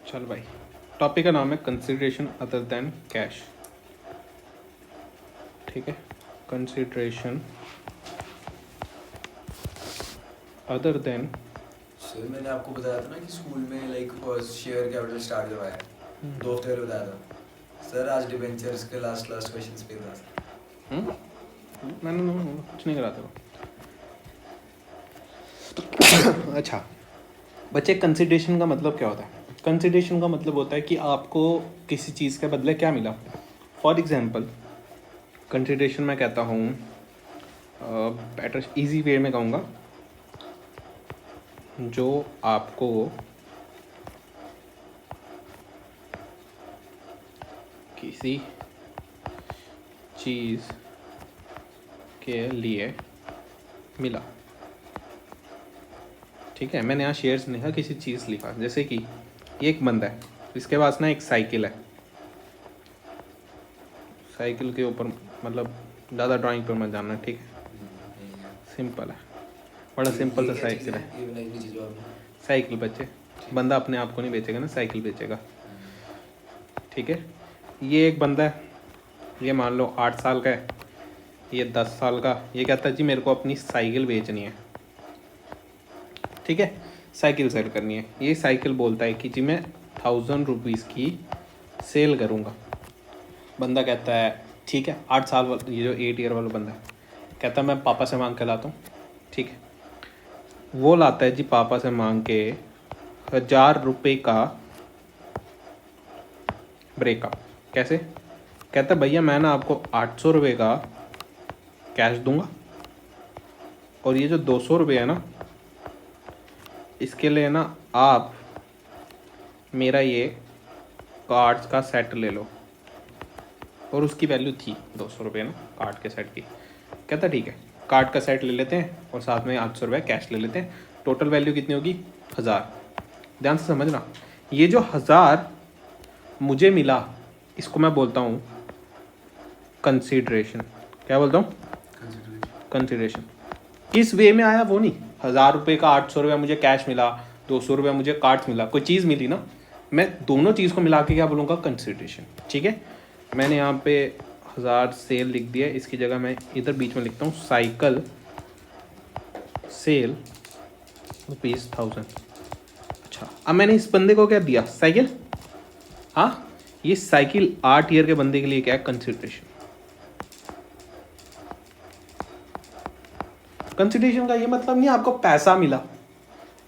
चल भाई, टॉपिक का नाम है कंसिडरेशन अदर देन कैश। ठीक है, कंसिडरेशन अदर देन। सर मैंने आपको बताया था ना कि स्कूल में लाइक शेयर कैपिटल स्टार्ट करवाया है, 2 हफ्ते पहले बताया था सर। आज डिबेंचर्स के लास्ट क्वेश्चंस पे था। मैंने कुछ नहीं करा था। अच्छा बच्चे, कंसिडरेशन का मतलब क्या होता है? कंसिडरेशन का मतलब होता है कि आपको किसी चीज़ के बदले क्या मिला। फॉर एग्जांपल, कंसिडरेशन मैं कहता हूँ, बेटर इजी वे में कहूँगा, जो आपको किसी चीज़ के लिए मिला। ठीक है, मैंने यहाँ शेयर्स लिखा, किसी चीज़ लिखा, जैसे कि ये एक बंदा है, इसके पास ना एक साइकिल है। साइकिल के ऊपर मतलब ज़्यादा ड्राइंग पर मत जाना, ठीक है, सिंपल है, बड़ा सिंपल सा साइकिल है। ये बनाई हुई चीज़ आपने। साइकिल बच्चे, बंदा अपने आप को नहीं बेचेगा ना, साइकिल बेचेगा। ठीक है, ये एक बंदा है, ये मान लो 8 साल का है, ये 10 साल का। ये कहता है जी मेरे को अपनी साइकिल बेचनी है। ठीक है, साइकिल सेल करनी है। ये साइकिल बोलता है कि जी मैं 1000 रुपीज़ की सेल करूँगा। बंदा कहता है ठीक है, 8 साल वाला, ये जो 8 ईयर वाला बंदा है, कहता है मैं पापा से मांग के लाता हूँ। ठीक है, वो लाता है जी पापा से मांग के 1000 रुपये का ब्रेकअप। कैसे? कहता है भैया मैं ना आपको 800 रुपये का कैश दूंगा, और ये जो 200 रुपये है ना, इसके लिए ना आप मेरा ये कार्ड्स का सेट ले लो। और उसकी वैल्यू थी 200 रुपये ना, कार्ड के सेट की। कहता ठीक है, कार्ड का सेट ले लेते हैं और साथ में 800 रुपये कैश ले लेते हैं। टोटल वैल्यू कितनी होगी? 1000। ध्यान से समझना, ये जो 1000 मुझे मिला, इसको मैं बोलता हूँ कंसीडरेशन। क्या बोलता हूँ? कंसीडरेशन। किस वे में आया वो नहीं, 1000 रुपये का 800 रुपया मुझे कैश मिला, 200 रुपया मुझे कार्ड्स मिला, कोई चीज़ मिली ना, मैं दोनों चीज़ को मिला के क्या बोलूँगा? कंसीडरेशन। ठीक है, मैंने यहाँ पे 1000 सेल लिख दिया, इसकी जगह मैं इधर बीच में लिखता हूँ साइकिल सेल ₹1000। अच्छा, अब मैंने इस बंदे को क्या दिया? साइकिल। हाँ, ये साइकिल 8 ईयर के बंदे के लिए क्या है? कंसीडरेशन। कंसीडरेशन का ये मतलब नहीं आपको पैसा मिला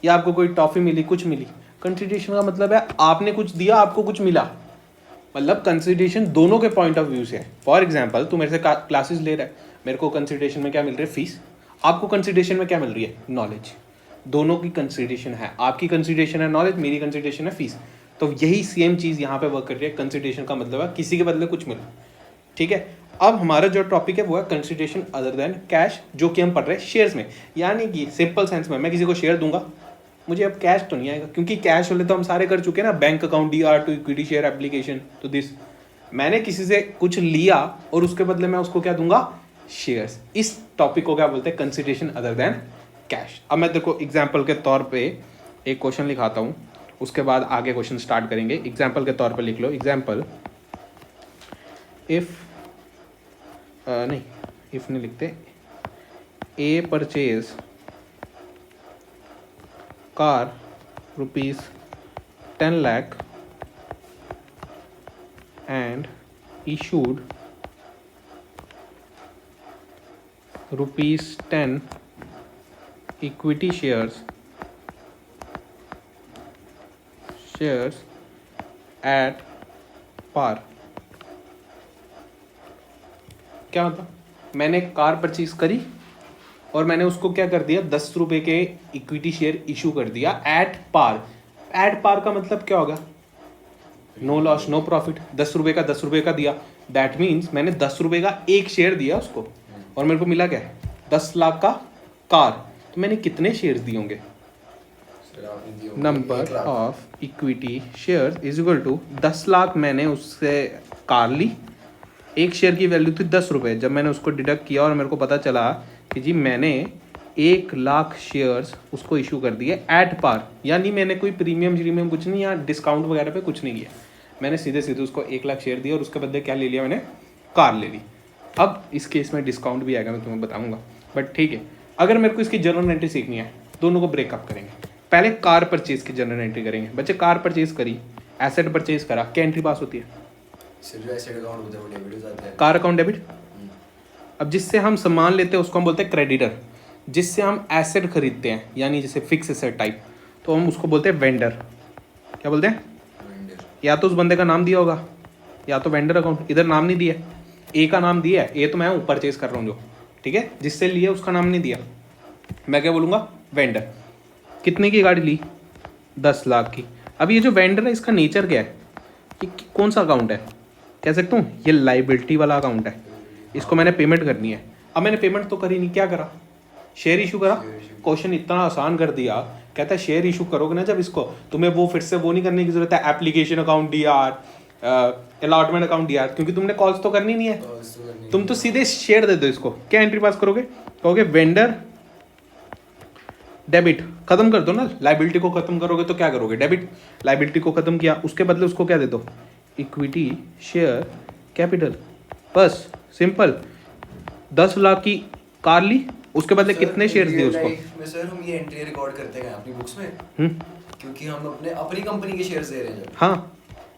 या आपको कोई टॉफी मिली, कुछ मिली। कंसीडरेशन का मतलब है आपने कुछ दिया, आपको कुछ मिला। मतलब कंसीडरेशन दोनों के पॉइंट ऑफ व्यू से है। फॉर एग्जांपल, तू मेरे से क्लासेस ले रहा है, मेरे को कंसीडरेशन में क्या मिल रही है? फीस। आपको कंसीडरेशन में क्या मिल रही है? नॉलेज। दोनों की कंसीडरेशन है, आपकी कंसीडरेशन है नॉलेज, मेरी कंसीडरेशन है फीस। तो यही सेम चीज़ यहाँ पे वर्क कर रही है। कंसीडरेशन का मतलब है किसी के बदले कुछ मिला। ठीक है, अब हमारा जो टॉपिक है वो है कंसीडरेशन अदर देन कैश, जो कि हम पढ़ रहे हैं शेयर्स में। यानी कि सिंपल सेंस में, मैं किसी को शेयर दूंगा, मुझे अब कैश तो नहीं आएगा, क्योंकि कैश वाले तो हम सारे कर चुके हैं ना, bank account, DR to equity share application तो दिस। मैंने किसी से कुछ लिया और उसके बदले मैं उसको क्या दूंगा? शेयर्स। इस टॉपिक को क्या बोलते हैं? Consideration other than cash. अब मैं देखो एग्जाम्पल के तौर पे एक क्वेश्चन लिखाता हूँ, उसके बाद आगे क्वेश्चन स्टार्ट करेंगे। एग्जाम्पल के तौर पे लिख लो, एग्जाम्पल इफ नहीं, इफ नहीं लिखते, ए purchase car ₹10 lakh and issued ₹10 equity shares at par। क्या मतलब? मैंने कार परचेज करी और मैंने उसको क्या कर दिया? 10 रुपये के इक्विटी शेयर इशू कर दिया एट पार। एट पार का मतलब क्या होगा? No loss no profit. 10 रुपये का 10 रुपये का दिया, दैट मीन्स मैंने 10 रुपये का एक शेयर दिया उसको और मेरे को मिला क्या है? 10 लाख का कार। तो मैंने कितने शेयर दिए होंगे? Number of equity share is equal to 10 lakh. मैंने उससे कार ली, एक शेयर की वैल्यू थी 10 रुपये। जब मैंने उसको डिडक्ट किया और मेरे को पता चला कि जी मैंने 1,00,000 शेयर्स उसको इशू कर दिए एट पार, यानी मैंने कोई प्रीमियम कुछ नहीं या डिस्काउंट वगैरह पे कुछ नहीं किया, मैंने सीधे सीधे उसको 1,00,000 शेयर दिया और उसके बदले क्या ले लिया मैंने, कार ले ली। अब इस केस में डिस्काउंट भी आएगा, मैं तुम्हें बताऊंगा, बट ठीक है। अगर मेरे को इसकी जर्नल एंट्री सीखनी है, दोनों को ब्रेकअप करेंगे। पहले कार परचेज की जर्नल एंट्री करेंगे। बच्चे कार परचेज करी, एसेट परचेज करा, क्या एंट्री पास होती है? सिर्फ एसेट अकाउंट होता है, वो डेबिट हो जाता है। Car account debit. अब जिससे हम सामान लेते हैं उसको हम बोलते हैं क्रेडिटर, जिससे हम एसेट खरीदते हैं यानी जैसे फिक्स एसेट टाइप, तो हम उसको बोलते हैं वेंडर। क्या बोलते हैं? वेंडर। या तो उस बंदे का नाम दिया होगा या तो वेंडर अकाउंट, इधर नाम नहीं दिया, ए का नाम दिया है, ए तो मैं परचेज कर रहा हूँ जो, ठीक है, जिससे लिए उसका नाम नहीं दिया, मैं क्या बोलूँगा, वेंडर। कितने की गाड़ी ली? 10 लाख की। अब ये जो वेंडर है इसका नेचर क्या है, ये कौन सा अकाउंट है, कह सकता हूँ ये लाइबिलिटी वाला अकाउंट है, इसको मैंने पेमेंट करनी है। अब मैंने पेमेंट तो करी नहीं, क्या करा, शेयर इशू करा। क्वेश्चन इतना आसान कर दिया, कहता है शेयर इशू करोगे ना जब इसको, तुम्हें वो फिर से वो नहीं करने की जरूरत है, application account DR, allotment account DR, क्योंकि तुमने कॉल्स तो करनी नहीं है, तुम तो सीधे शेयर दे दो इसको। क्या एंट्री पास करोगे, कहोगे वेंडर डेबिट, खत्म कर दो ना, लाइबिलिटी को खत्म करोगे तो क्या करोगे, डेबिट। लाइबिलिटी को खत्म किया, उसके बदले उसको क्या दे दो, इक्विटी शेयर कैपिटल, बस सिंपल। 10 लाख की कार ली, उसके बदले कितने शेयर्स दिए उसको? में सर हम ये एंट्री रिकॉर्ड करते हैं अपनी बुक्स में, क्योंकि हम अपनी कंपनी के शेयर्स दे रहे हैं। हाँ,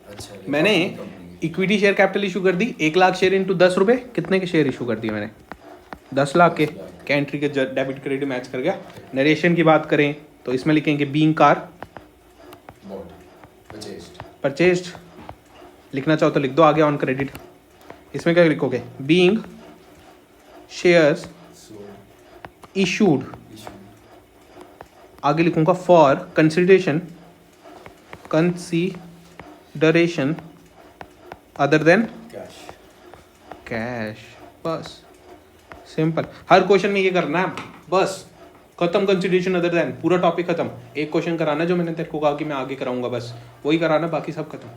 अच्छा, मैंने इक्विटी शेयर कैपिटल इशू कर दी, 1,00,000 शेयर इंटू 10 रुपये, कितने के शेयर इशू कर दिए मैंने, 10 लाख के। क्या एंट्री के डेबिट क्रेडिट मैच कर गया। नरेशन की बात करें तो इसमें लिखेंगे बीइंग कार परचेज्ड, लिखना चाहो तो लिख दो आगे ऑन क्रेडिट। इसमें क्या लिखोगे, बीइंग शेयर्स इशूड, आगे लिखूंगा for consideration other than cash, बस सिंपल। हर क्वेश्चन में ये करना है, बस खत्म, कंसिडरेशन अदर देन, पूरा टॉपिक खत्म। एक क्वेश्चन कराना जो मैंने तेरे को कहा कि मैं आगे कराऊंगा, बस वही कराना, बाकी सब खत्म।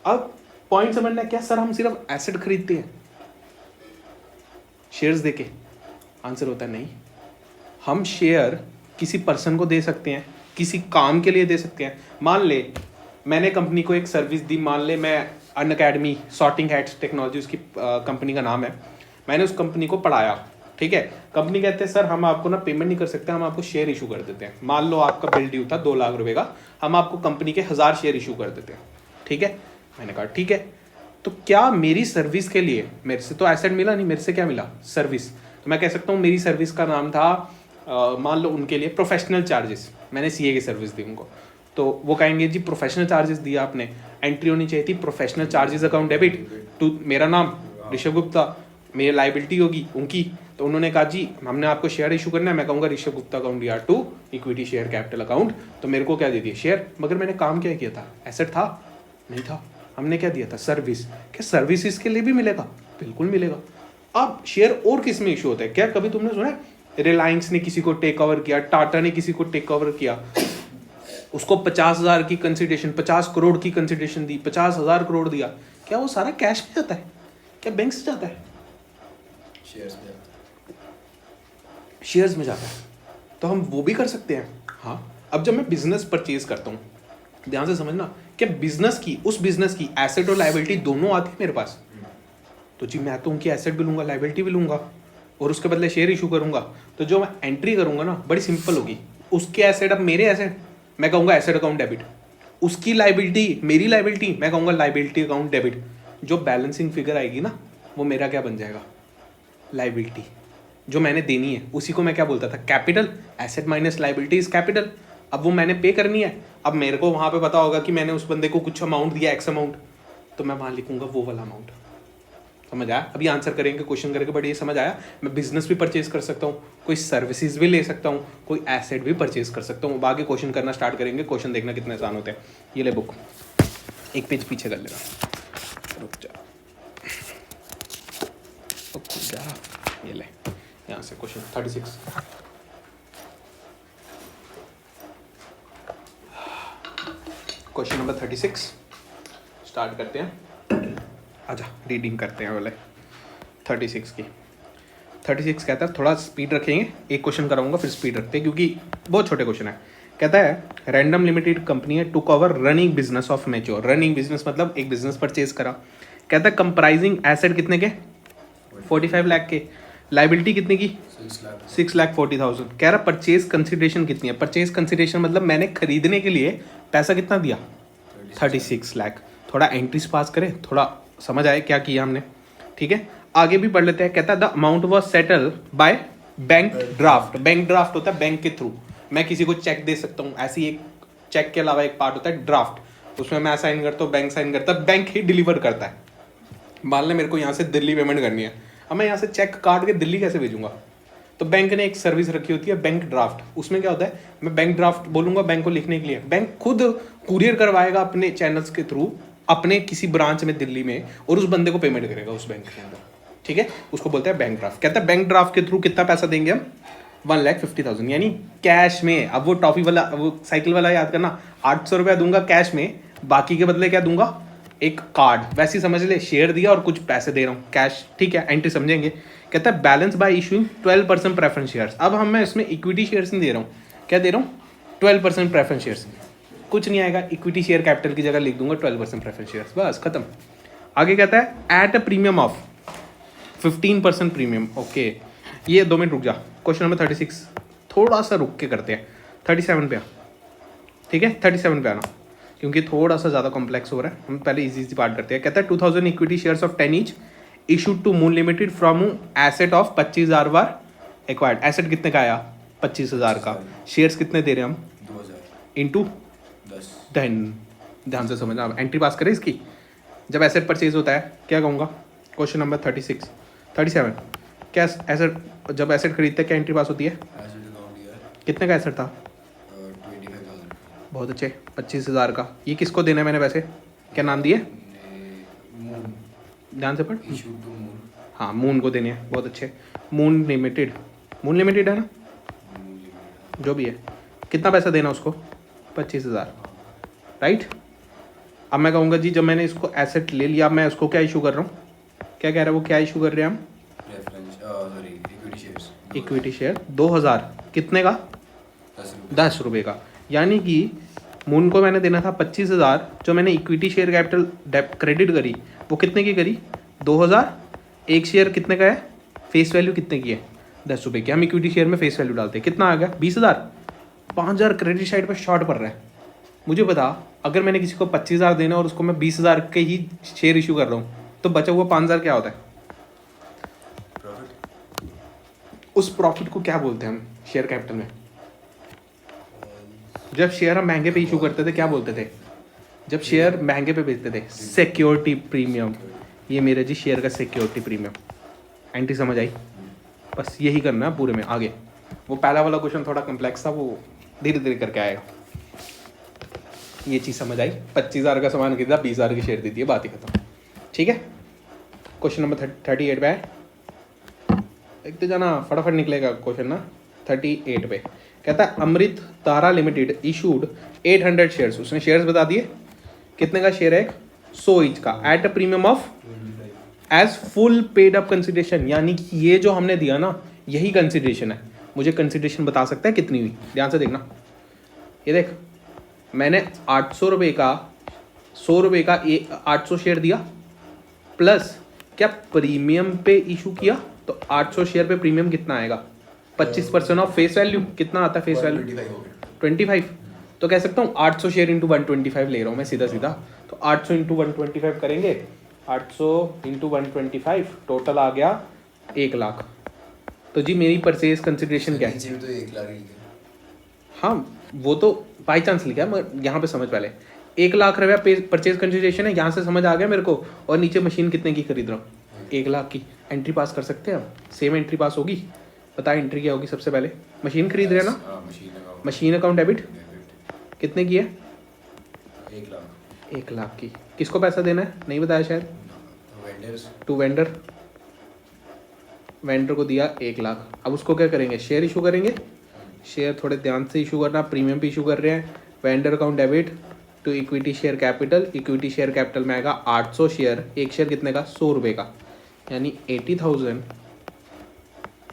अब पॉइंट समझना है क्या, सर हम सिर्फ एसेट खरीदते हैं शेयर्स देके? आंसर होता है नहीं, हम शेयर किसी पर्सन को दे सकते हैं, किसी काम के लिए दे सकते हैं। मान ले मैंने कंपनी को एक सर्विस दी, मान ले मैं अनअकैडमी सॉर्टिंग हैट्स टेक्नोलॉजी उसकी कंपनी का नाम है, मैंने उस कंपनी को पढ़ाया, ठीक है। कंपनी कहते हैं सर हम आपको ना पेमेंट नहीं कर सकते, हम आपको शेयर इशू कर देते हैं। मान लो आपका बिल ड्यू था 2 लाख रुपए का, हम आपको कंपनी के 1000 शेयर इशू कर देते हैं, ठीक है। मैंने कहा ठीक है, तो क्या मेरी सर्विस के लिए, मेरे से तो एसेट मिला नहीं, मेरे से क्या मिला, सर्विस, तो मैं कह सकता हूँ मेरी सर्विस का नाम था मान लो उनके लिए प्रोफेशनल चार्जेस, मैंने सीए की सर्विस दी उनको, तो वो कहेंगे जी प्रोफेशनल चार्जेस दिया आपने, एंट्री होनी चाहिए थी professional charges account debit to मेरा नाम ऋषभ गुप्ता, मेरी लाइबिलिटी होगी उनकी, तो उन्होंने कहा जी हमने आपको शेयर इशू करना है, मैं कहूँगा ऋषभ गुप्ता अकाउंट यार to equity share capital account, तो मेरे को क्या दे दिया, शेयर। मगर मैंने काम क्या किया था, एसेट था नहीं था, हमने क्या दिया था, सर्विस। क्या सर्विस इसके लिए भी मिलेगा? बिल्कुल मिलेगा। अब शेयर और किस में इशू होता है, क्या कभी तुमने सुना है रिलायंस ने किसी को टेक ओवर किया, टाटा ने किसी को टेक ओवर किया, उसको 50,000 की कंसिडरेशन, 50 करोड़ की कंसिडरेशन दी, 50,000 करोड़ दिया, क्या वो सारा कैश में जाता है, क्या बैंक से जाता है? शेयर्स में जाता है। तो हम वो भी कर सकते हैं। हाँ, अब जब मैं बिजनेस परचेज करता हूँ, ध्यान से समझना, क्या बिजनेस की, उस बिजनेस की एसेट और लाइबिलिटी दोनों आती है मेरे पास, तो जी मैं तो उनकी एसेट भी लूंगा, लाइबिलिटी भी लूंगा, और उसके बदले शेयर इशू करूंगा। तो जो मैं एंट्री करूंगा ना बड़ी सिंपल होगी, उसके एसेट अब मेरे एसेट, मैं कहूँगा एसेट अकाउंट डेबिट, उसकी लाइबिलिटी मेरी लाइबिलिटी, मैं कहूँगा लाइबिलिटी अकाउंट डेबिट। जो बैलेंसिंग फिगर आएगी ना वो मेरा क्या बन जाएगा, लाइबिलिटी जो मैंने देनी है, उसी को मैं क्या बोलता था, capital. Asset minus liability is capital. अब वो मैंने पे करनी है, अब मेरे को वहाँ पे पता होगा कि मैंने उस बंदे को कुछ अमाउंट दिया, एक्स अमाउंट, तो मैं वहाँ लिखूंगा वो वाला अमाउंट। समझ आया? अभी आंसर करेंगे क्वेश्चन करके, बट ये समझ आया, मैं बिजनेस भी परचेज कर सकता हूँ, कोई सर्विसेज भी ले सकता हूँ, कोई एसेट भी परचेज कर सकता हूँ। आगे क्वेश्चन करना स्टार्ट करेंगे, क्वेश्चन देखना कितने आसान होते हैं। ये ले बुक, एक पेज पीछे कर लेना, रुक जा, ये ले, यहाँ से क्वेश्चन 36। क्वेश्चन नंबर 36 स्टार्ट करते हैं। आजा रीडिंग करते हैं वाले 36 की। 36 कहता है, थोड़ा स्पीड रखेंगे, एक क्वेश्चन कराऊंगा फिर स्पीड रखते हैं क्योंकि बहुत छोटे क्वेश्चन है। कहता है रैंडम लिमिटेड कंपनी है to cover running business of mature. Running business मतलब एक बिजनेस परचेज करा। कहता है कंप्राइजिंग एसेट कितने के, 45 लाख के, लाइबिलिटी कितने की, 6,40,000। कह रहा परचेज कंसिडरेशन कितनी है। परचेज कंसिडरेशन मतलब मैंने खरीदने के लिए पैसा कितना दिया, 36 लाख। थोड़ा एंट्रीज पास करें, थोड़ा समझ आए क्या किया हमने, ठीक है। आगे भी पढ़ लेते हैं। कहता है the amount was settle by bank draft. Bank draft होता है बैंक के थ्रू, मैं किसी को चेक दे सकता हूँ। ऐसी एक चेक के अलावा एक पार्ट होता है ड्राफ्ट, उसमें मैं साइन करता हूँ, बैंक साइन करता है, बैंक ही डिलीवर करता है। मान लें मेरे को यहाँ से दिल्ली पेमेंट करनी है, अब मैं यहाँ से चेक काट के दिल्ली कैसे भेजूंगा। तो बैंक ने एक सर्विस रखी होती है बैंक ड्राफ्ट। उसमें क्या होता है, मैं बैंक ड्राफ्ट बोलूंगा बैंक को लिखने के लिए, बैंक खुद कुरियर करवाएगा अपने चैनल्स के थ्रू अपने किसी ब्रांच में दिल्ली में, और उस बंदे को पेमेंट करेगा उस बैंक के अंदर, ठीक है। उसको बोलते हैं बैंक ड्राफ्ट। कहता है बैंक ड्राफ्ट के थ्रू कितना पैसा देंगे हम, 1,50,000 यानी कैश में। अब वो टॉफी वाला, वो साइकिल वाला याद करना, 800 रुपया दूंगा कैश में, बाकी के बदले क्या दूंगा, एक कार्ड। वैसे ही समझ ले, शेयर दिया और कुछ पैसे दे रहा हूँ कैश, ठीक है। एंट्री समझेंगे। कहता है balance bye issuing 12% preference shares. अब हम मैं इसमें इक्विटी शेयर्स नहीं दे रहा हूँ, क्या दे रहा हूँ, 12% प्रेफरेंस शेयर्स। कुछ नहीं आएगा, इक्विटी शेयर कैपिटल की जगह लिख दूंगा 12% प्रेफरेंस शेयर्स, बस खत्म। आगे कहता है eight a premium of 15% premium. Okay, ये 2 मिनट रुक जा। क्वेश्चन नंबर 36 थोड़ा सा रुक के करते हैं, 37 पे आ, ठीक है। 37 पे आना क्योंकि थोड़ा सा ज़्यादा कॉम्प्लेक्स हो रहा है। हम पहले इजी पार्ट करते हैं। कहता है 2000 equity shares of 10 each issued to Moon Limited from asset of 25,000 बार एक्वायर्ड। एसेट कितने का आया, 25,000 का। शेयर्स कितने दे रहे हैं हम, 2,000 इंटू 10। ध्यान से समझना, अब एंट्री पास करें इसकी। जब एसेट परचेज होता है क्या कहूँगा, क्वेश्चन नंबर 37 क्या एसेट, जब एसेट खरीदते हैं क्या एंट्री पास होती है, कितने का एसेट था, 25,000। बहुत अच्छे, 25,000 का। ये किसको देना है मैंने पैसे, क्या नाम दिए, ध्यान से पढ़, हाँ मून को देने हैं, बहुत अच्छे। मून लिमिटेड, मून लिमिटेड है ना, जो भी है, कितना पैसा देना उसको, 25,000, राइट। अब मैं कहूँगा जी जब मैंने इसको एसेट ले लिया, मैं उसको क्या इशू कर रहा हूँ, क्या कह रहा है वो, क्या इशू कर रहे हैं हम, इक्विटी शेयर 2,000, कितने का, 10 रुपये का। यानी कि मून को मैंने देना था 25,000, जो मैंने इक्विटी शेयर कैपिटल क्रेडिट करी वो कितने की करी, 2,000। एक शेयर कितने का है, फेस वैल्यू कितने की है, 10 रुपये की। हम इक्विटी शेयर में फेस वैल्यू डालते हैं, कितना आ गया, 20,000। 5,000 क्रेडिट साइड पर शॉर्ट पड़ रहा है। मुझे बता, अगर मैंने किसी को 25,000 देना और उसको मैं 20,000 के ही शेयर इशू कर रहा हूँ, तो बचा हुआ 5,000 क्या होता है, उस प्रॉफिट को क्या बोलते हैं हम शेयर कैपिटल में। जब शेयर हम महंगे पे इशू करते थे क्या बोलते थे, जब शेयर महंगे पे बेचते थे, सिक्योरिटी प्रीमियम। ये मेरे जी शेयर का सिक्योरिटी प्रीमियम। एंट्री समझ आई, बस यही करना है पूरे में। आगे वो पहला वाला क्वेश्चन थोड़ा कम्प्लेक्स था, वो धीरे धीरे करके आएगा। ये चीज़ समझ आई, 25,000 का सामान खरीदा, 20,000 की शेयर दे दिए, बात ही खत्म, ठीक है। क्वेश्चन नंबर 38 पे है, एक तो जाना फटाफट निकलेगा क्वेश्चन ना। 38 पे कहता है Amrit Tara limited issued 800 shares. उसने शेयर्स बता दिए, कितने का शेयर है, 100 ईच का, at a premium of as full paid up consideration. यानी कि ये जो हमने दिया ना, यही कंसिडरेशन है। मुझे कंसिडरेशन बता सकता है कितनी हुई, ध्यान से देखना। ये देख, मैंने 800 रुपये का, 100 रुपये का 800 शेयर दिया, प्लस क्या प्रीमियम पे इशू किया, तो 800 शेयर पे प्रीमियम कितना आएगा, 25% ऑफ फेस वैल्यू। कितना आता है फेस वैल्यू, 25। तो कह सकता हूँ 800 शेयर इंटू 125 ले रहा हूँ मैं सीधा सीधा। तो 800 इंटू 125 करेंगे, 800 इंटू 125 टोटल आ गया 1 लाख। तो जी मेरी परचेज कंसिडरेशन क्या है, तो 1 लाख ही। हाँ वो तो बाई चांस लिखा है, मगर यहाँ पे समझ पहले 1 लाख रुपया परचेज कंसिडरेशन है, यहाँ से समझ आ गया मेरे को। और नीचे मशीन कितने की खरीद रहा हूँ, 1 लाख की। एंट्री पास कर सकते हैं हम, सेम एंट्री पास होगी। पता है एंट्री क्या होगी, सबसे पहले मशीन खरीद रहे हैं ना, मशीन अकाउंट डेबिट कितने की है, 1 लाख। 1 लाख की। किसको पैसा देना है, नहीं बताया शायद, टू वेंडर। वेंडर को दिया 1 लाख। अब उसको क्या करेंगे, शेयर इशू करेंगे। शेयर थोड़े ध्यान से इशू करना, प्रीमियम पे इशू कर रहे हैं। Vendor account debit to equity share capital. Equity share capital में आएगा 800 शेयर, एक शेयर कितने का, 100 रुपये का, यानी 80,000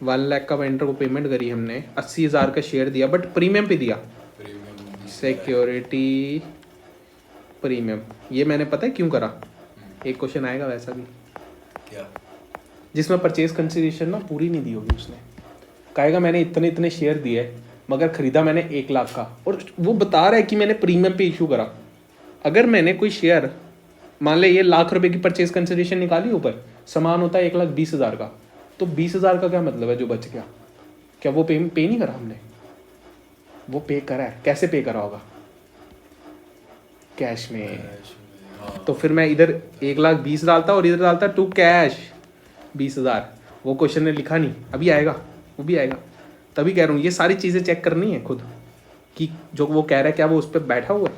1 लाख का वेंडर को पेमेंट करी हमने, 80,000 का शेयर दिया बट प्रीमियम पे दिया, प्रीमियम सिक्योरिटी प्रीमियम। ये मैंने पता है क्यों करा, एक क्वेश्चन आएगा वैसा भी क्या? जिसमें परचेज कंसिडरेशन ना पूरी नहीं दी होगी उसने, कहेगा मैंने इतने इतने शेयर दिए मगर खरीदा मैंने 1 लाख का, और वो बता रहा है कि मैंने प्रीमियम पे इशू करा। अगर मैंने कोई शेयर, मान ले ये ₹1,00,000 की परचेज कंसिडरेशन निकाली, ऊपर सामान होता है 1,20,000 का, तो 20,000 का क्या मतलब है जो बच गया, क्या वो पे नहीं करा हमने? वो पे करा है। कैसे पे करा होगा? कैश में। हाँ। तो फिर मैं इधर 1,20,000 डालता और इधर डालता टू कैश 20,000। वो क्वेश्चन ने लिखा नहीं, अभी आएगा, वो भी आएगा। तभी कह रहा हूँ ये सारी चीज़ें चेक करनी है खुद कि जो वो कह रहा है क्या वो उस पर बैठा हुआ है।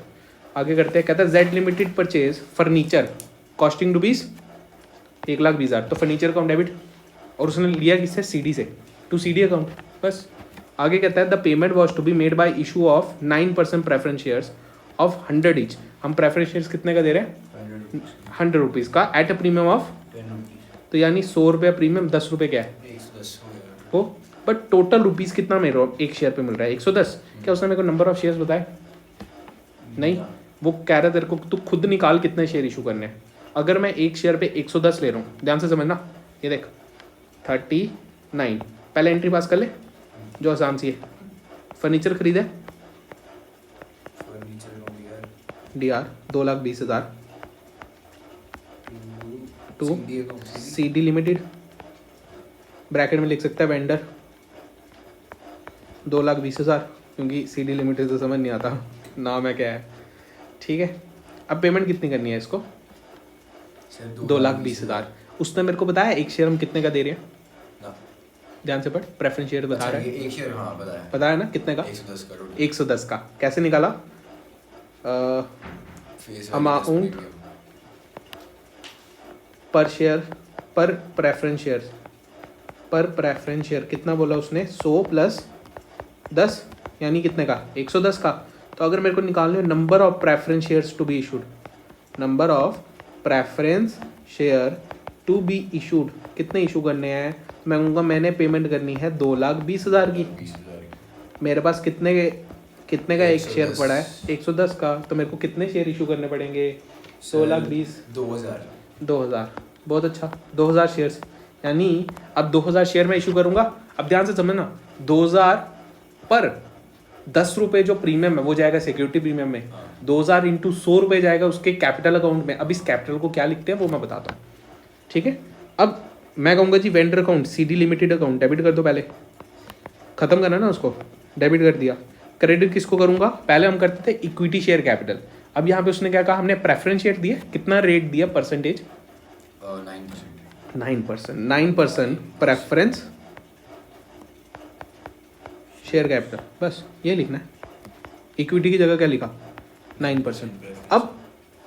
आगे करते हैं, कहता है Z limited purchase furniture costing rupees 1,20,000, तो फर्नीचर को हम डेबिट, और उसने लिया किससे? सीडी से, टू सीडी अकाउंट, बस। आगे कहता है the payment was to be made by issue of 9% preference shares of 100 each. हम प्रेफरेंस शेयर्स कितने का दे रहे हैं? 100 रुपीज़ का at a premium of, 10 rupees, तो यानी 100 रुपये प्रीमियम, 10 रुपये क्या है 110 हो गया। वो, बट टोटल रुपीज़ कितना मेरे एक शेयर पे मिल रहा है? 110। क्या उसने मेरे को नंबर ऑफ शेयर्स बताए? नहीं, वो कह रहा है तेरे को तू खुद निकाल कितने शेयर इशू करने हैं। अगर मैं एक शेयर पे 110 ले रहा हूँ, ध्यान से समझना, ये देख 39, पहले एंट्री पास कर ले जो आसान सी है। फर्नीचर खरीदा फर्नीचर हो गया DR 2,20,000 to CD account, CD limited, bracket में लिख सकता है वेंडर 2,20,000, क्योंकि CD लिमिटेड तो समझ नहीं आता नाम है क्या है, ठीक है। अब पेमेंट कितनी करनी है इसको? 2,20,000। उसने मेरे को बताया एक शेयर हम कितने का दे रहे हैं, ना ध्यान से पढ़, प्रेफरेंस शेयर बता रहा है, ये एक शेयर, हाँ बताया, बताया ना कितने का? 110 का टोटल। 110 का। कैसे निकाला? फेस अमाउंट पर शेयर, पर प्रेफरेंस शेयर कितना बोला उसने? 100 प्लस 10 यानी कितने का? 110 का। तो अगर मेरे को निकालना है number of preference shares to be issued, number of preference share to be issued, कितने इशू करने हैं? मैं कहूँगा मैंने पेमेंट करनी है 2,20,000 की, 20,000 मेरे पास कितने का एक शेयर 110 पड़ा है? 110 का। तो मेरे को कितने शेयर इशू करने पड़ेंगे? 2,20,000 2,000, बहुत अच्छा, 2,000 शेयर्स, यानी अब 2,000 शेयर में इशू करूंगा। अब ध्यान से समझना, 2,000 पर 10 रुपये जो प्रीमियम है वो जाएगा सिक्योरिटी प्रीमियम में, 2,000 इंटू 100 रुपये जाएगा उसके कैपिटल अकाउंट में। अब इस कैपिटल को क्या लिखते हैं वो मैं बताता हूँ, ठीक है। अब मैं कहूँगा जी vendor account CD limited account debit कर दो, पहले खत्म करना ना उसको, डेबिट कर दिया। क्रेडिट किसको करूँगा? पहले हम करते थे इक्विटी शेयर कैपिटल, अब यहाँ पे उसने क्या कहा, हमने प्रेफरेंस शेयर दिए, कितना रेट दिया परसेंटेज? 9% प्रेफरेंस शेयर कैपिटल, बस ये लिखना है। इक्विटी की जगह क्या लिखा? 9%। अब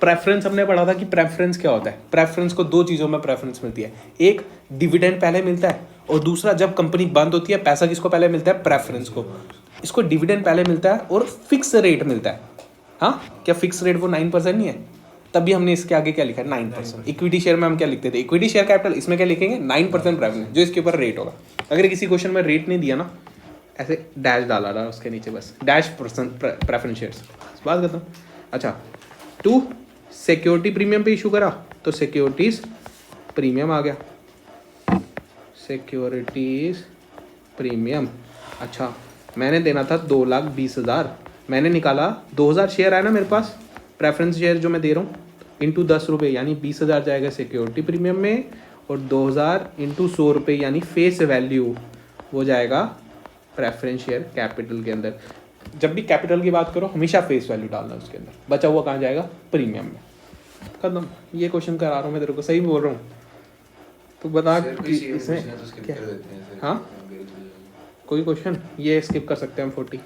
प्रेफरेंस हमने पढ़ा था कि प्रेफरेंस क्या होता है। प्रेफरेंस को दो चीज़ों में प्रेफरेंस मिलती है, एक डिविडेंड पहले मिलता है, और दूसरा जब कंपनी बंद होती है पैसा किसको पहले मिलता है? प्रेफरेंस को। इसको डिविडेंड पहले मिलता है और फिक्स रेट मिलता है। हाँ, क्या फिक्स रेट वो 9% नहीं है? तभी हमने इसके आगे क्या लिखा है? 9%। इक्विटी शेयर में हम क्या लिखते थे? इक्विटी शेयर कैपिटल, इसमें क्या लिखेंगे? 9% प्रेफरेंस, जो इसके ऊपर रेट होगा। अगर किसी क्वेश्चन में रेट नहीं दिया ना, ऐसे डैश डाला रहा उसके नीचे, बस डैश प्रेफरेंस शेयर्स, बात करता हूँ। अच्छा, टू सिक्योरिटी प्रीमियम पे इशू करा तो सिक्योरिटीज प्रीमियम आ गया, सिक्योरिटीज प्रीमियम। अच्छा, मैंने देना था 2,20,000, मैंने निकाला 2,000 शेयर आया ना मेरे पास, प्रेफरेंस शेयर जो मैं दे रहा हूँ, इंटू 10 रुपये यानी 20,000 जाएगा सिक्योरिटी प्रीमियम में, और 2,000 इंटू 100 रुपये यानी फेस वैल्यू वो जाएगा प्रेफरेंस शेयर कैपिटल के अंदर। जब भी कैपिटल की बात करो हमेशा फेस वैल्यू डालना उसके अंदर, बचा हुआ कहाँ जाएगा? प्रीमियम में। खत्म। ये क्वेश्चन करा रहा हूँ मैं तेरे को, सही बोल रहा हूँ? तो बता कि इसमें क्या? हाँ, कोई क्वेश्चन ये स्किप कर सकते हैं हम 40,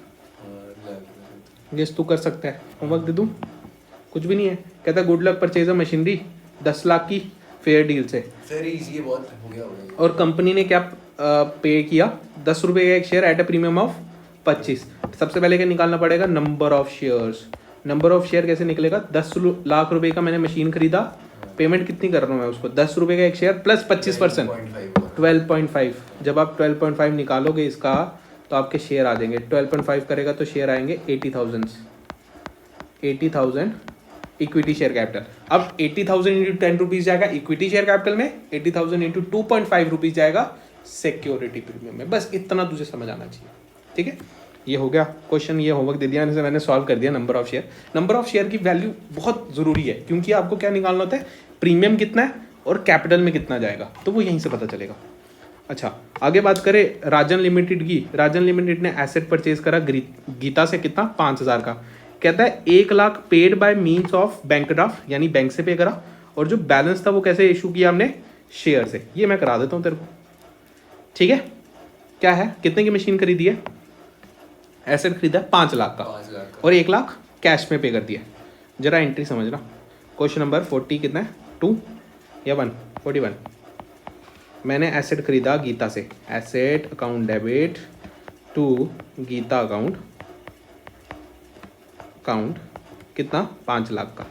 गेस तू कर सकता है, होमवर्क दे दूँ? कुछ भी नहीं है। कहता good luck purchase a machinery 10 lakh की फेयर डील से, फिर इजी है, बहुत हो गया और कंपनी ने क्या पे किया? 10 रुपये का एक share eight a premium of 25। सबसे पहले क्या निकालना पड़ेगा? Number of shares. Number of share कैसे निकलेगा? 10 लाख रुपए का मैंने मशीन खरीदा, पेमेंट कितनी कर रहा हूँ मैं उसको? 10 रुपये का एक शेयर प्लस 25%, 12.5। जब आप 12.5 निकालोगे इसका तो आपके शेयर आ जाएंगे। 12.5 करेगा तो शेयर आएंगे 80,000 इक्विटी शेयर कैपिटल। अब 80,000 इंटू 10 रुपीज जाएगा इक्विटी शेयर कैपिटल में, 80,000 इंटू 2.5 रुपीज जाएगा सिक्योरिटी प्रीमियम में। बस इतना तुझे समझ आना चाहिए, ठीक है। ये हो गया क्वेश्चन, ये होमवर्क दे दिया मैंने सॉल्व कर दिया। Number of share, number of share की वैल्यू बहुत ज़रूरी है, क्योंकि आपको क्या निकालना होता है, प्रीमियम कितना है और कैपिटल में कितना जाएगा, तो वो यहीं से पता चलेगा। अच्छा, आगे बात करें राजन लिमिटेड की। राजन लिमिटेड ने एसेट परचेज करा गीता से, कितना, 5,000 का। कहता है 1 lakh paid by means of bank draft, यानी बैंक से पे करा, और जो बैलेंस था वो कैसे इशू किया हमने, शेयर से। ये मैं करा देता हूँ तेरे को, ठीक है। क्या है, कितने की मशीन खरीदी है, एसेट खरीदा 5 लाख का, 5 लाख का। और 1 लाख कैश में पे कर दिया। जरा एंट्री समझना। क्वेश्चन नंबर 40 कितना है, 2 या 1, 41। मैंने एसेट खरीदा गीता से, asset account debit to Geeta account कितना, 5 लाख का।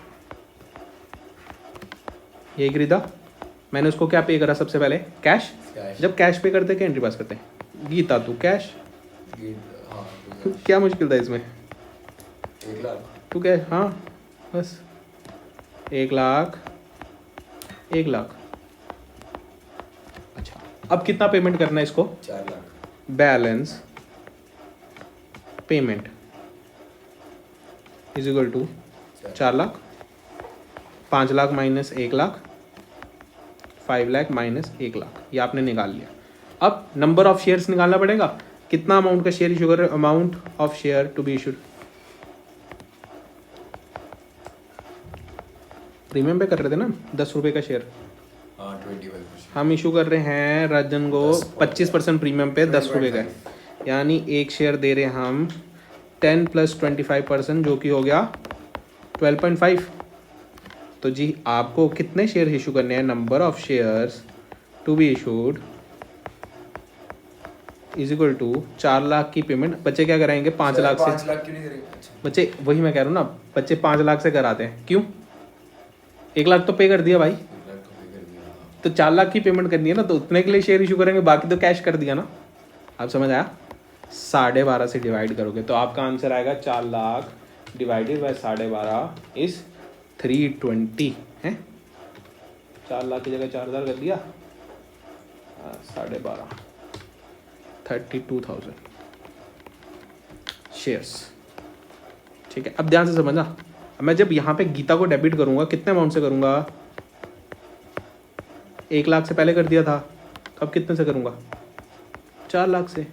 यही खरीदा मैंने, उसको क्या पे करा सबसे पहले, कैश। जब कैश पे करते क्या एंट्री पास करते हैं, गीता तू कैश। हाँ, क्या मुश्किल था इसमें, 1 लाख तू कैश, हाँ बस 1 लाख। अच्छा, अब कितना पेमेंट करना है इसको, 4 lakh. Balance payment is equal to 4 lakh. 5 lakh minus 1 lakh, 5 lakh minus 1 lakh, ये आपने निकाल लिया। अब नंबर ऑफ शेयर्स निकालना पड़ेगा, कितना अमाउंट का शेयर इशू कर रहे हो, amount of share to be issued. Premium pay कर रहे थे ना, 10 रुपये का शेयर, हाँ 21%। हम इशू कर रहे हैं राजन को 25% प्रीमियम पे 10 रुपये का, यानी एक शेयर दे रहे हैं हम 10 + 25%, जो कि हो गया 12.5। तो जी आपको कितने शेयर इशू करने हैं, number of shares to be issued is equal to 4 lakh की पेमेंट। बच्चे क्या कराएंगे, 5 लाख से। 5 लाख क्यों नहीं करेंगे? अच्छा, बच्चे वही मैं कह रहा हूँ ना, बच्चे 5 लाख से कराते हैं, क्यों, 1 लाख तो पे कर दिया भाई, 1 लाख तो पे कर दिया, हाँ। तो 4 लाख की पेमेंट करनी है ना, तो उतने के लिए शेयर इशू करेंगे, बाकी तो कैश कर दिया ना। आप समझ आया, 12.5 से डिवाइड करोगे तो आपका आंसर आएगा 4 लाख डिवाइडेड बाय 12.5 इज 320 है। 4 लाख की जगह 4,000 कर दिया, 12.5 32,000 शेयर्स, ठीक है। अब ध्यान से समझना, मैं जब यहाँ पे गीता को डेबिट करूँगा, कितने अमाउंट से करूँगा, 1 लाख से पहले कर दिया था, तो अब कितने से करूँगा, 4 लाख से।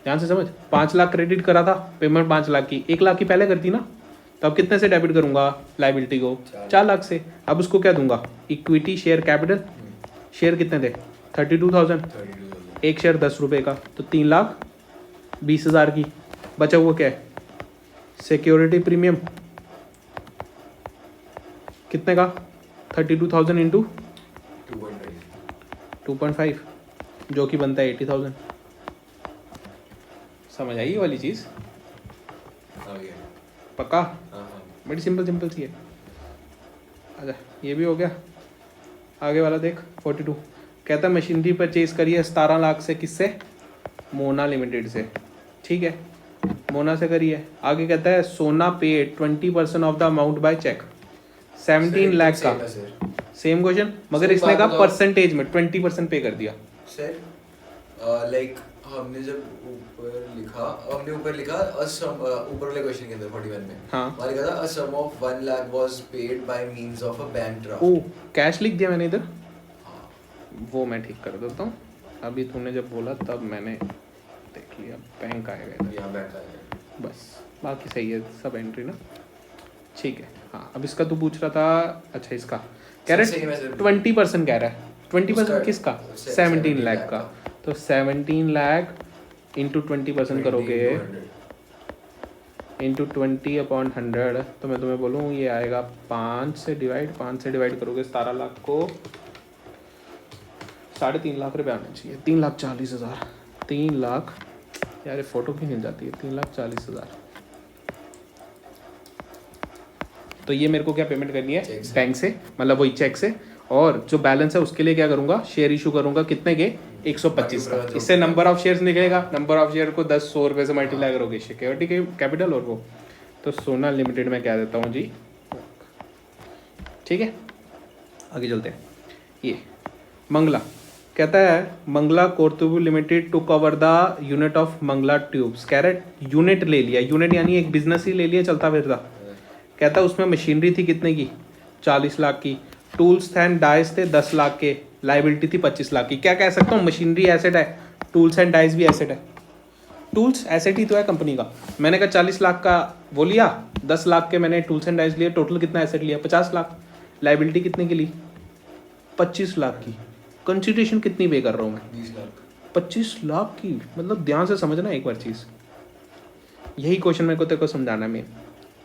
ध्यान से समझ, 5 लाख क्रेडिट करा था, पेमेंट 5 लाख की, 1 लाख की पहले करती ना, तो अब कितने से डेबिट करूँगा लाइबिलिटी को, 4 लाख से। अब उसको क्या दूंगा, इक्विटी शेयर कैपिटल, शेयर कितने थे 32,000, एक शेयर 10 रुपये का, तो 3,20,000 की। बचा हुआ क्या है, सिक्योरिटी प्रीमियम कितने का, 32,000 इंटू 2.5, जो कि बनता है 80,000। समझ आई ये वाली चीज़, पक्का, बड़ी सिंपल सी है। अच्छा, ये भी हो गया। आगे वाला देख 42, कहता है मशीनरी परचेज करिए 17 लाख से, किससे, मोना लिमिटेड से, ठीक है, मोना से करिए। आगे कहता है Sona pay 20% of the amount by cheque, 17 lakh का, सेम क्वेश्चन, मगर इसने कहा परसेंटेज में 20% पे कर दिया। सर लाइक हमने जब ऊपर लिखा ऊपर वाले क्वेश्चन के अंदर 41 में, हाँ, वहाँ लिखा था a sum of 1 lakh was paid by means of a bank draft. ओ कैश लिख दिया मैंने इधर, वो मैं ठीक कर देता हूँ। अभी तूने जब बोला तब मैंने देख लिया, बैंक आएगा इधर, यहाँ बैंक आएगा, बस बाकी सही है सब एंट्री ना, ठीक है। हाँ, अब इसका तू पूछ रहा था, अच्छा इसका कह रहा 20% कह रहा है, 20% किसका, 17 लाख का, तो 17 लाख इंटू 20% करोगे इंटू 20/100, तो मैं तुम्हें बोलूँ ये आएगा 5 से डिवाइड करोगे 17 लाख को, 3.5 लाख रुपये आने चाहिए, 3,40,000, 3 लाख, यार ये फोटो क्यों हिल जाती है, 3,40,000। तो ये मेरे को क्या पेमेंट करनी है, बैंक से, मतलब वही चेक से, और जो बैलेंस है उसके लिए क्या करूंगा, शेयर इशू करूंगा कितने के, 125 का। इससे नंबर ऑफ शेयर्स निकलेगा, नंबर ऑफ शेयर को 10 100 रुपये से मल्टीप्लाई करोगे, सिक्योरिटी के कैपिटल और वो। तो सोना लिमिटेड में क्या देता हूँ जी, ठीक है। आगे चलते हैं। ये मंगला कहता है, मंगला कोर्तुबू limited to cover the unit of Mangala Tubes. कह रहे यूनिट ले लिया, यूनिट यानी एक बिजनेस ही ले लिया चलता फिरता। कहता है उसमें मशीनरी थी कितने की, 40 लाख की, टूल्स एंड डाइस थे 10 लाख के, लाइबिलिटी थी 25 लाख की। क्या कह सकता हूँ, मशीनरी एसेट है, टूल्स एंड डाइस भी एसेट है। टूल्स एसेट ही तो है कंपनी का। मैंने कहा 40 लाख का वो लिया, 10 लाख के मैंने टूल्स एंड डाइस लिए, टोटल कितना एसेट लिया, 50 लाख। लाइबिलिटी कितने की ली, 25 लाख की। कंसिडरेशन कितनी पे कर रहा हूँ मैं, 20 लाख 25 लाख की। मतलब ध्यान से समझना एक बार चीज़, यही क्वेश्चन मेरे को तेरे को समझाना है मैं,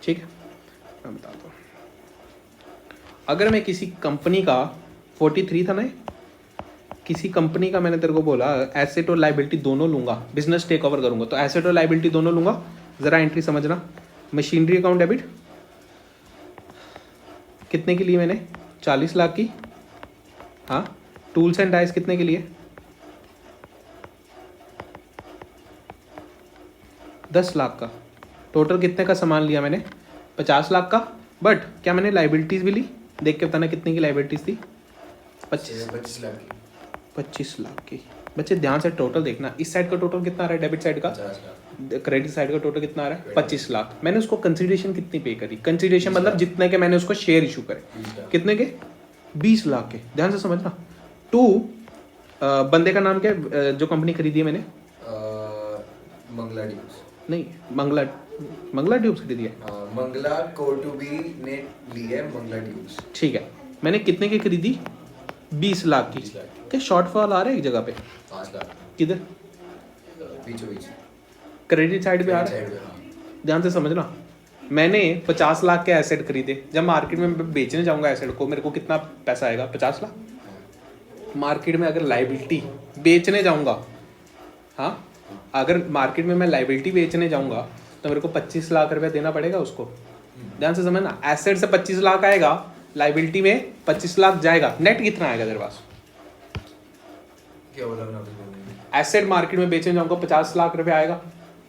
ठीक है। मैं बताता हूँ, अगर मैं किसी कंपनी का 43 था ना, किसी कंपनी का मैंने तेरे को बोला एसेट और लाइबिलिटी दोनों लूंगा, बिजनेस टेक ओवर करूंगा तो एसेट और लाइबिलिटी दोनों लूंगा। ज़रा एंट्री समझना, मशीनरी अकाउंट डेबिट कितने की लिए मैंने, 40 लाख की। हाँ, टूल्स एंड डाइस कितने के लिए, 10 लाख का। टोटल कितने का सामान लिया मैंने, 50 लाख का। बट क्या मैंने लाइबिलिटीज़ भी ली, देख के बताना कितने की लाइबिलिटीज़ थी, 25 लाख की, 25 लाख की। बच्चे ध्यान से टोटल देखना, इस साइड का टोटल कितना आ रहा है, डेबिट साइड का, 50 लाख, क्रेडिट साइड का टोटल कितना आ रहा है, 25 लाख। मैंने उसको कंसिडरेशन कितनी पे करी, कंसिडरेशन मतलब जितने के मैंने उसको शेयर इशू करे, 20 लाख। कितने के, 20 लाख के। ध्यान से समझना। टू बंदे का नाम क्या है, जो कंपनी खरीदी है मैंने, मंगला ट्यूब्स, नहीं मंगला, मंगला ट्यूब्स खरीदी है, मंगला कोर्टुबी ने ली है मंगला ट्यूब्स। ठीक है। मैंने कितने की खरीदी, 20 लाख की। 20 लाख की। क्या शॉर्टफॉल आ रहा है एक जगह पे, 5 लाख किधर, बीचों बीच, क्रेडिट साइड पे आ रहा है। साइड पे, हाँ। ध्यान से समझना, मैंने 50 लाख के एसेट खरीदे। जब मार्केट में बेचने जाऊंगा एसेट को, मेरे को कितना पैसा आएगा, 50 लाख। मार्केट में अगर लाइबिलिटी बेचने जाऊंगा, हाँ, अगर मार्केट में मैं लाइबिलिटी बेचने जाऊंगा तो मेरे को 25 लाख रुपए देना पड़ेगा उसको। ध्यान से समझना, एसेट से 25 लाख आएगा, लाइबिलिटी में 25 लाख जाएगा, नेट कितना आएगा तेरे पास। क्या बोला मैंने आपको, एसेट मार्केट में बेचने जाऊंगा 50 लाख रुपए आएगा,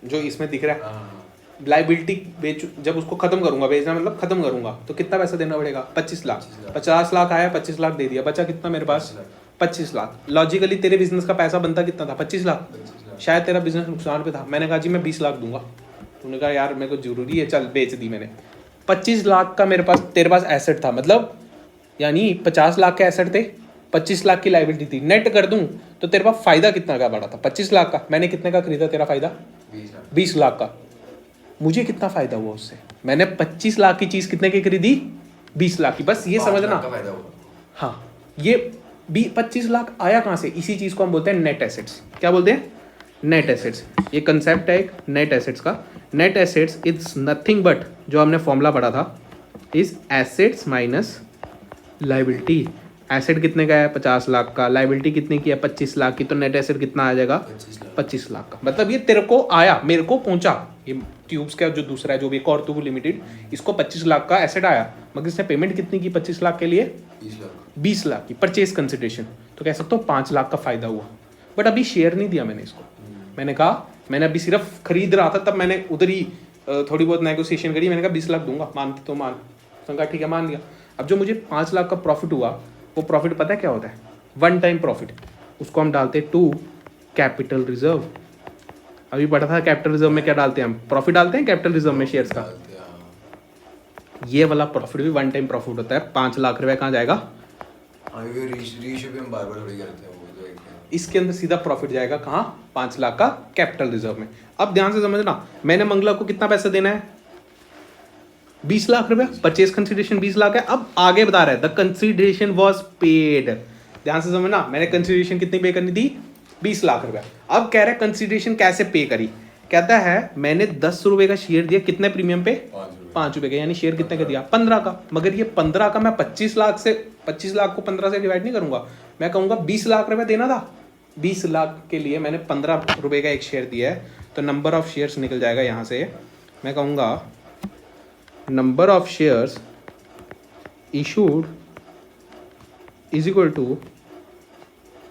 जो इसमें दिख रहा है। हाँ, लाइबिलिटी बेच, जब उसको खत्म करूंगा, बेचना मतलब खत्म करूंगा, तो कितना पैसा देना पड़ेगा, 25 लाख। 50 लाख आया, 25 लाख दे दिया, बचा कितना मेरे पास, 25 लाख। लॉजिकली तेरे बिजनेस का पैसा बनता कितना था, 25 लाख। 25 लाख। शायद तेरा बिजनेस नुकसान पे था, मैंने कहा जी मैं 20 लाख दूंगा। तूने कहा यार मेरे को जरूरी है, चल बेच दी मैंने। 25 लाख का मेरे पास, तेरे पास एसेट था, मतलब यानी 50 लाख के एसेट थे, 25 लाख की लाइबिलिटी थी। नेट कर दूं तो तेरे पास फायदा कितना का बढ़ा था, 25 लाख का। मैंने कितने का खरीदा, तेरा फायदा 20 लाख। 20 लाख का। मुझे कितना फायदा हुआ उससे, मैंने 25 लाख की चीज कितने की खरीदी, 20 लाख की। बस ये 5 समझना। लाख का फायदा होगा। हाँ, ये 25 लाख आया कहाँ से, इसी चीज को हम बोलते हैं नेट एसेट्स। क्या बोलते हैं, नेट एसेट्स। ये कंसेप्ट है एक नेट एसेट्स का। Net assets is nothing but, जो हमने फॉर्मूला पढ़ा था, is assets minus liability. Asset कितने का है, 50 लाख का, लाइबिलिटी कितने की है, 25 लाख की, तो नेट एसेट कितना आ जाएगा, 25 लाख। 25 लाख का। मतलब ये तेरे को आया, मेरे को पहुंचा, ये ट्यूब्स का जो दूसरा है, जो भी कोर्तुबू लिमिटेड, इसको 25 लाख का एसेट आया, मगर इसने पेमेंट कितनी की 25 लाख के लिए, 20 लाख। 20 लाख की परचेज कंसिडरेशन। तो कह सकते हो 5 लाख का फायदा हुआ। बट अभी शेयर नहीं दिया मैंने इसको। मैंने कहा, मैंने अभी सिर्फ खरीद रहा था, तब मैंने उधर ही थोड़ी बहुत नेगोशिएशन करी। मैंने कहा 20 लाख दूंगा, मानती तो मान। तो कहा ठीक है, मान लिया। अब जो मुझे 5 लाख का प्रॉफिट हुआ, वो प्रॉफिट पता है क्या होता है, वन टाइम प्रॉफिट। उसको हम डालते हैं टू कैपिटल रिजर्व। अभी पढ़ा था कैपिटल रिजर्व में क्या डालते हैं हम, प्रॉफिट डालते हैं कैपिटल रिजर्व में शेयर्स का। ये वाला प्रॉफिट भी वन टाइम प्रॉफिट होता है। 5 लाख रुपए कहाँ जाएगा, रीइश्यू भी हम बार-बार थोड़ी करते हैं, वो तो एक है। इसके अंदर सीधा प्रॉफिट जाएगा कहाँ, 5 लाख का कैपिटल रिजर्व में। अब ध्यान से समझना, मैंने मंगला को कितना पैसा देना है, 20 लाख रुपए। परचेज कंसिडरेशन 20 लाख है। अब आगे बता रहा है, द कंसिडरेशन वाज पेड। ध्यान से समझना, मैंने कंसिडरेशन कितनी पे करनी थी, 20 लाख रुपए। अब कह रहा है कंसिडरेशन कैसे पे करी। कहता है मैंने 10 रुपए का शेयर दिया, कितने प्रीमियम पे, 5 रुपए का, यानी शेयर कितने का दिया, 15 का। मगर ये 15 का मैं 25 लाख को 15 से डिवाइड नहीं करूंगा, मैं कहूंगा 20 लाख रुपए देना था। 20 लाख के लिए मैंने 15 रुपए का एक शेयर दिया है, तो नंबर ऑफ शेयर्स निकल जाएगा यहाँ से। मैं कहूँगा number of shares issued is equal to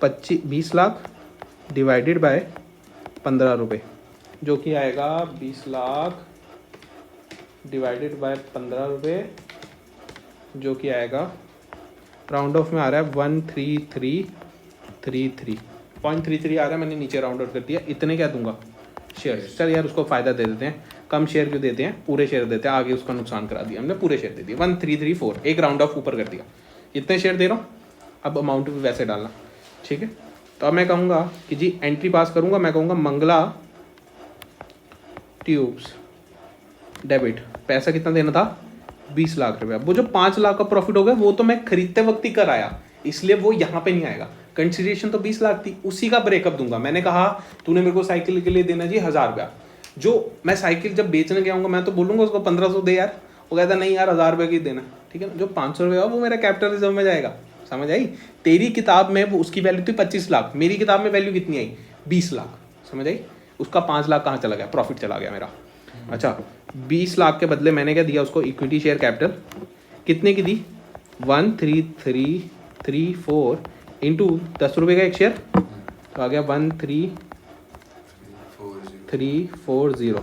20 lakh divided by 15 रुपये, जो कि आएगा 20 लाख डिवाइडेड बाय 15 रुपये, जो कि आएगा राउंड ऑफ में आ रहा है 13333 0.33 आ रहा है। मैंने नीचे राउंड आउट कर दिया। इतने क्या दूंगा? शेयर। चल यार उसको फ़ायदा दे देते हैं, कम शेयर क्यों देते हैं, पूरे शेयर देते हैं, आगे उसका नुकसान करा दिया हमने, पूरे शेयर दे दिए 1334, एक राउंड ऑफ ऊपर कर दिया। इतने शेयर दे रहा हूँ, अब अमाउंट भी वैसे डालना, ठीक है। तो अब मैं कहूँगा कि जी एंट्री पास करूँगा, मैं कहूँगा मंगला ट्यूब्स डेबिट, पैसा कितना देना था? 20 लाख रुपया। वो जो 5 लाख का प्रॉफिट हो गया वो तो मैं खरीदते वक्त ही कराया, इसलिए वो यहाँ पे नहीं आएगा। कंसिडरेशन तो 20 लाख थी, उसी का ब्रेकअप दूंगा। मैंने कहा तूने मेरे को साइकिल के लिए देना जी 1000 रुपया, जो मैं साइकिल जब बेचने के आऊँगा मैं तो बोलूँगा उसको 1500 दे यार, वो कहता नहीं यार 1000 रुपये की देना, ठीक है ना। जो 500 रुपये वो मेरा कैपिटल रिजर्व में जाएगा, समझ आई। तेरी किताब में वो उसकी वैल्यू थी 25 लाख, मेरी किताब में वैल्यू कितनी आई? 20 लाख, समझ आई। उसका 5 लाख कहाँ चला गया? प्रॉफिट चला गया मेरा। अच्छा, 20 लाख के बदले मैंने क्या दिया उसको? इक्विटी शेयर कैपिटल कितने की दी? 13334 इंटू 10 रुपये का एक शेयर, तो आ गया 13340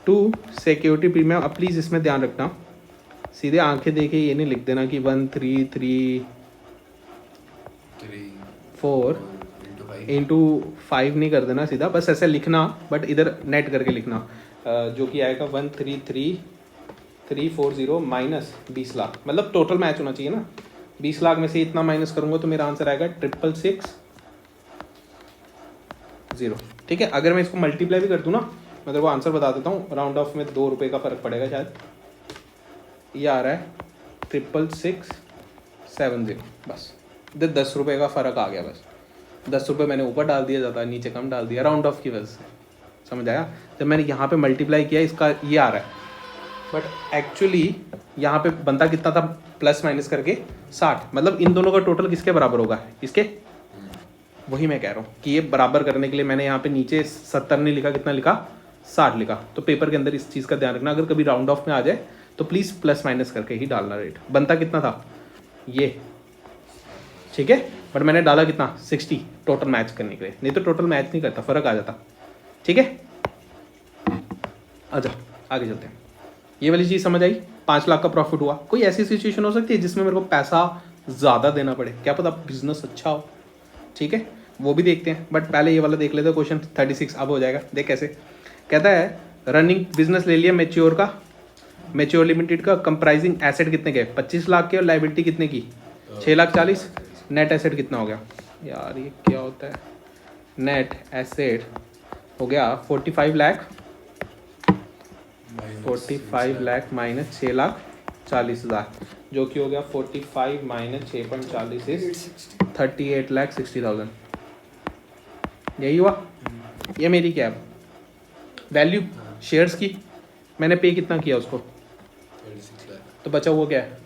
टू सिक्योरिटी प्रीमियम। अब प्लीज़ इसमें ध्यान रखना, सीधे आंखें देके ये नहीं लिख देना कि 13334 इंटू 5 नहीं कर देना सीधा, बस ऐसे लिखना, बट इधर नेट करके लिखना, जो कि आएगा 13340 माइनस 20 लाख, मतलब टोटल मैच होना चाहिए ना। 20 लाख में से इतना माइनस करूंगा तो मेरा आंसर आएगा 6660, ठीक है। अगर मैं इसको मल्टीप्लाई भी कर दूँ ना, मैं तेरे को आंसर बता देता हूँ, राउंड ऑफ में 2 रुपये का फ़र्क पड़ेगा शायद, ये आ रहा है 6670, बस 10 रुपये का फ़र्क आ गया, बस 10 रुपये मैंने ऊपर डाल दिया, ज़्यादा नीचे कम डाल दिया, राउंड ऑफ की वजह से, समझ आया। जब मैंने यहाँ पे मल्टीप्लाई किया इसका ये आ रहा है, बट एक्चुअली यहाँ पे बनता कितना था प्लस माइनस करके? 60, मतलब इन दोनों का टोटल किसके बराबर होगा? इसके। वही मैं कह रहा हूँ कि ये बराबर करने के लिए मैंने यहाँ पे नीचे 70 नहीं लिखा, कितना लिखा? 60 लिखा। तो पेपर के अंदर इस चीज़ का ध्यान रखना, अगर कभी राउंड ऑफ में आ जाए तो प्लीज़ प्लस माइनस करके ही डालना रेट। बनता कितना था ये, ठीक है, बट मैंने डाला कितना? 60 टोटल मैच करने के लिए, नहीं तो टोटल मैच नहीं करता, फ़र्क आ जाता, ठीक है। अच्छा आगे चलते हैं। ये वाली चीज़ समझ आई? 5 लाख का प्रॉफिट हुआ। कोई ऐसी सिचुएशन हो सकती है जिसमें मेरे को पैसा ज़्यादा देना पड़े, क्या पता बिजनेस अच्छा हो, ठीक है, वो भी देखते हैं, बट पहले ये वाला देख लेते हैं। क्वेश्चन 36 अब हो जाएगा, देख कैसे कहता है। रनिंग बिजनेस ले लिया मैच्योर का, मैच्योर लिमिटेड का, कंप्राइजिंग एसेट कितने के? 25 लाख के, और लाइबिलिटी कितने की? 6,40,000। नेट एसेट कितना हो गया यार, ये क्या होता है? नेट एसेट हो गया 45 लाख, 45 लाख माइनस 6,40,000, जो कि हो गया 45 माइनस 6.40 इज 38,60,000। यही हुआ। ये मेरी क्या है? वैल्यू शेयर्स की। मैंने पे कितना किया उसको? 36 लाख। तो बचा हुआ क्या है?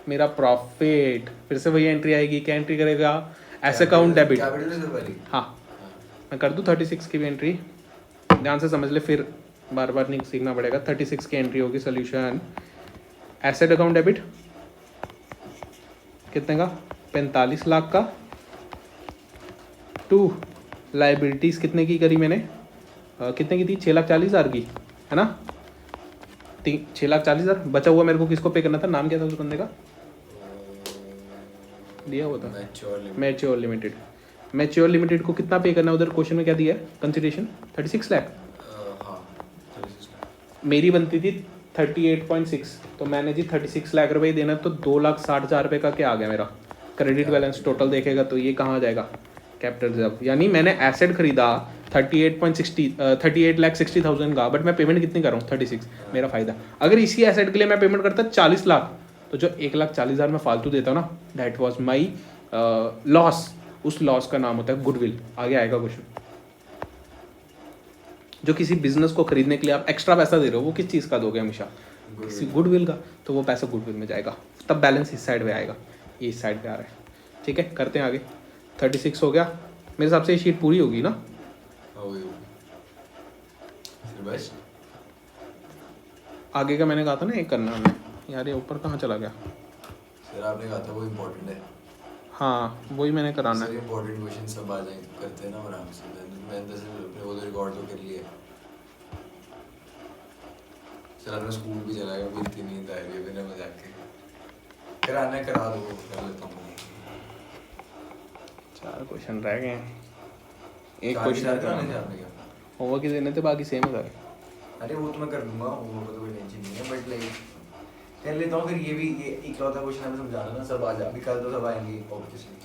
मेरा प्रॉफिट। फिर से वही एंट्री आएगी, क्या एंट्री करेगा? S account debit. Capital reserve वाली। हाँ, मैं कर दूँ 36 की भी एंट्री, ध्यान से समझ ले, फिर बार बार नहीं सीखना पड़ेगा। 36 की एंट्री होगी। सोल्यूशन एसेट अकाउंट डेबिट कितने का? 45 लाख का, टू लाइबिलिटीज़ कितने की करी मैंने? कितने की थी? 6,40,000 की, है ना। 6,40,000 बचा हुआ मेरे को किसको पे करना था? नाम क्या था उस बंदे का? दिया हुआ था मैच्योर लिमिटेड। मैच्योर लिमिटेड को कितना पे करना है? उधर क्वेश्चन में क्या दिया है? कंसिडरेशन 36 लाख। मेरी बनती थी 38.6, तो मैंने जी 36 लाख रुपए ही देना, तो 2,60,000 रुपये का क्या आ गया मेरा क्रेडिट बैलेंस? टोटल देखेगा तो ये कहाँ आ जाएगा? Capital reserve. यानी मैंने एसेट खरीदा 38,60,000 का, बट मैं पेमेंट कितनी कर रहा हूँ? 36। मेरा फायदा। अगर इसी एसेट के लिए मैं पेमेंट करता 40 लाख, तो जो 1,40,000 में फालतू देता ना, दैट वॉज माई लॉस। उस लॉस का नाम होता है गुडविल। आगे आएगा क्वेश्चन। जो किसी बिजनेस को खरीदने के लिए आप एक्स्ट्रा पैसा दे रहे हो, वो किस चीज़ का दोगे? हमेशा किसी गुडविल का, तो वो पैसा गुडविल में जाएगा, तब बैलेंस इस साइड पे आएगा, ये इस साइड पे आ रहा है, ठीक है। करते हैं आगे। 36 हो गया मेरे हिसाब से, ये शीट पूरी होगी ना? बस आगे का मैंने कहा था ना एक करना हमें, यार ये ऊपर कहाँ चला गया? सर आपने कहा था वो इम्पोर्टेंट है। हाँ वही मैंने कराना सर है। इंपॉर्टेंट क्वेश्चन सब आ जाएंगे तो करते हैं ना आराम से। मैंने तो सिर्फ अपने वो तो रिकॉर्ड तो कर लिया है। चल मैं स्कूल भी चला गया, मुझे इतनी नींद आ रही है बिना मजाक के। कराना है करा दो, कर लेता हूँ। 4 क्वेश्चन रह गए हैं, एक चार की क्वेश्चन चार कराने थे कराना। आपने क्या? होमवर्क ही देने थे, बाकी सेम है। अरे वो तो मैं कर दूंगा, वो तो कोई टेंशन नहीं है, बट लाइक कर लेता हूँ फिर। ये भी ये इकलौता क्वेश्चन हमें समझाना ना, सब आ जा, अभी कल तो सब आएंगे ऑब्वियसली।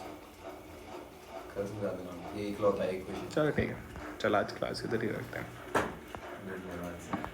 कल समझा देना, ये इकलौता एक क्वेश्चन। चलो ठीक है, चल आज क्लास इधर ही रखते हैं। धन्यवाद।